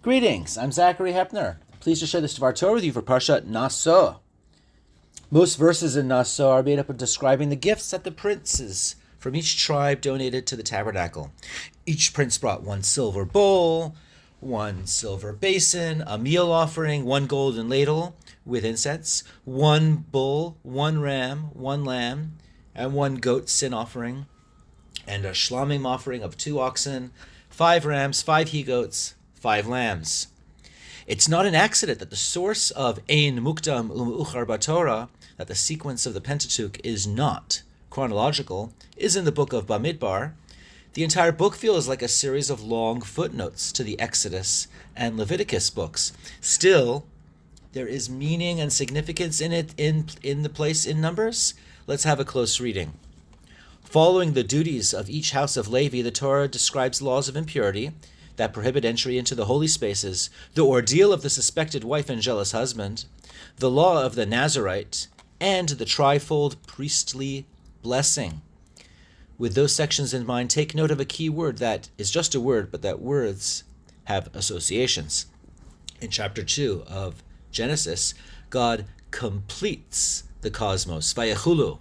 Greetings, I'm Zachary Hepner. Pleased to share this Torah with you for Parashat Naso. Most verses in Naso are made up of describing the gifts that the princes from each tribe donated to the tabernacle. Each prince brought one silver bowl, one silver basin, a meal offering, one golden ladle with incense, one bull, one ram, one lamb, and one goat sin offering, and a shlamim offering of 2 oxen, 5 rams, 5 he-goats, 5 lambs. It's not an accident that the source of muqdam, umeuchar, batorah, that the sequence of the Pentateuch is not chronological, is in the book of Bamidbar. The entire book feels like a series of long footnotes to the Exodus and Leviticus books. Still, there is meaning and significance in it in the place in Numbers. Let's have a close reading. Following the duties of each house of Levi, the Torah describes laws of impurity that prohibit entry into the holy spaces, the ordeal of the suspected wife and jealous husband, the law of the nazerite, and the trifold priestly blessing. With those sections in mind, take note of a key word that is just a word, but that words have associations. In chapter 2 of Genesis, God completes the cosmos, veychulu.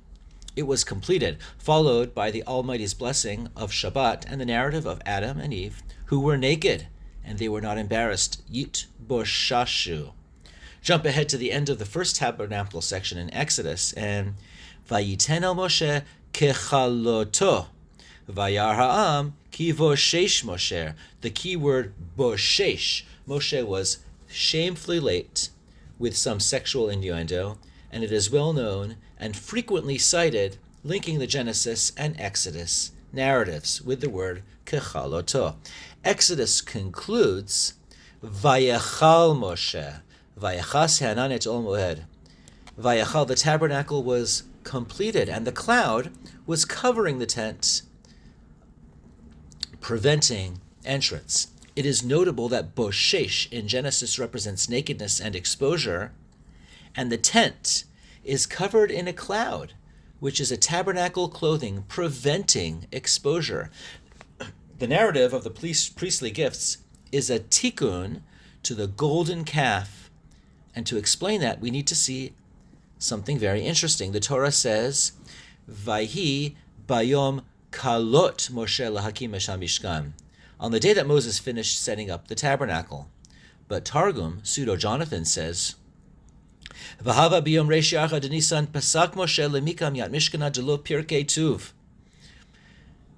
It was completed, followed by the Almighty's blessing of Shabbat and the narrative of Adam and Eve, who were naked, and they were not embarrassed. Yit boshashu. Jump ahead to the end of the first tabernacle section in Exodus, and Vayiten el Moshe kechaloto, vayar ha'am ki voshesh Moshe. The key word boshesh. Moshe was shamefully late with some sexual innuendo, and it is well known and frequently cited, linking the Genesis and Exodus narratives with the word kechaloto. Exodus concludes, Vayechal Moshe, Vayechas hanan et ol moed. Vayechal, the tabernacle was completed, and the cloud was covering the tent, preventing entrance. It is notable that boshesh in Genesis represents nakedness and exposure, and the tent is covered in a cloud, which is a tabernacle clothing preventing exposure. The narrative of the priestly gifts is a tikkun to the golden calf, and to explain that, we need to see something very interesting. The Torah says, Vayhi bayom kalot Moshe lahakim es hamishkan, on the day that Moses finished setting up the tabernacle. But Targum, Pseudo-Jonathan, says, V'hava biyom reish yachad Nisan pasak Moshe lemikam yat mishkana delo pirkei tuv.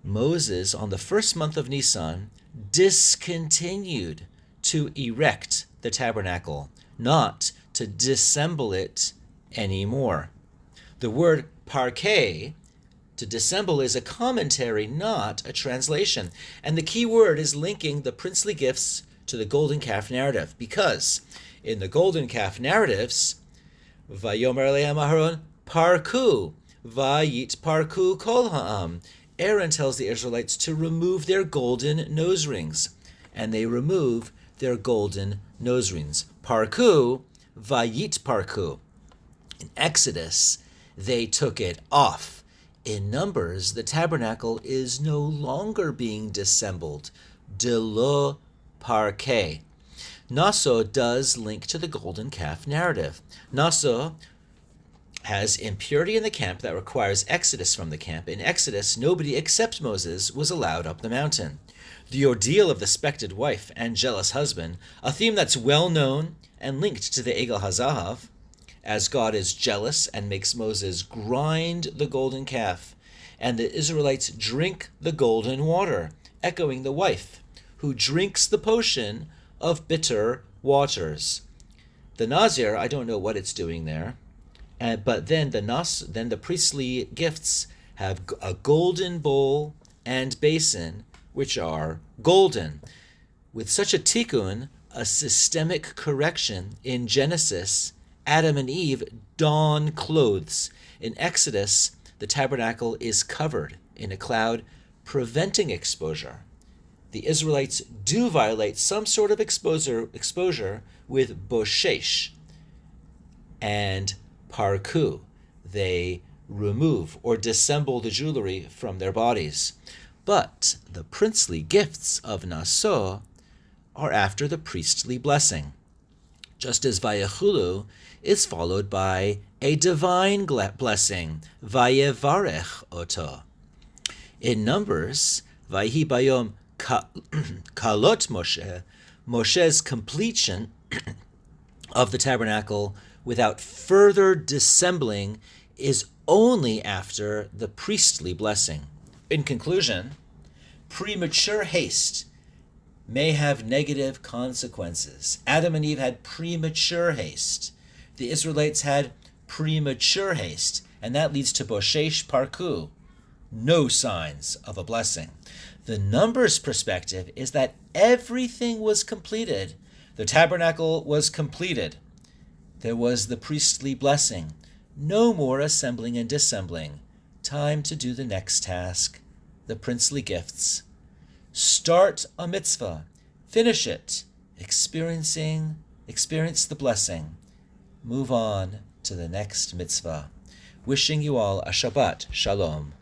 Moses, on the first month of Nisan, discontinued to erect the tabernacle, not to dissemble it anymore. The word parquet, to dissemble, is a commentary, not a translation. And the key word is linking the princely gifts to the golden calf narrative, because in the golden calf narratives, Vayomer Alehem Aharon parku, Vayit parku kol ha'am. Aaron tells the Israelites to remove their golden nose rings, and they remove their golden nose rings. Parku, Vayit parku. In Exodus, they took it off. In Numbers, the tabernacle is no longer being dissembled. De lo parquet. Naso does link to the golden calf narrative. Naso has impurity in the camp that requires exodus from the camp. In Exodus, nobody except Moses was allowed up the mountain. The ordeal of the suspected wife and jealous husband, a theme that's well known and linked to the Egel HaZahav, as God is jealous and makes Moses grind the golden calf, and the Israelites drink the golden water, echoing the wife, who drinks the potion of bitter waters. The Nazir, I don't know what it's doing there, but then the priestly gifts have a golden bowl and basin, which are golden. With such a tikkun, a systemic correction, in Genesis, Adam and Eve don clothes. In Exodus, the tabernacle is covered in a cloud, preventing exposure. The Israelites do violate some sort of exposure with boshesh and parku. They remove or dissemble the jewelry from their bodies. But the princely gifts of Naso are after the priestly blessing, just as veychulu is followed by a divine blessing, vayevarech oto. In Numbers, Vayhi bayom kalot Moshe, Moshe's completion of the tabernacle without further dissembling is only after the priestly blessing. In conclusion, premature haste may have negative consequences. Adam and Eve had premature haste. The Israelites had premature haste, and that leads to boshesh parku, no signs of a blessing. The Numbers perspective is that everything was completed. The tabernacle was completed. There was the priestly blessing. No more assembling and dissembling. Time to do the next task, the princely gifts. Start a mitzvah. Finish it. Experience the blessing. Move on to the next mitzvah. Wishing you all a Shabbat Shalom.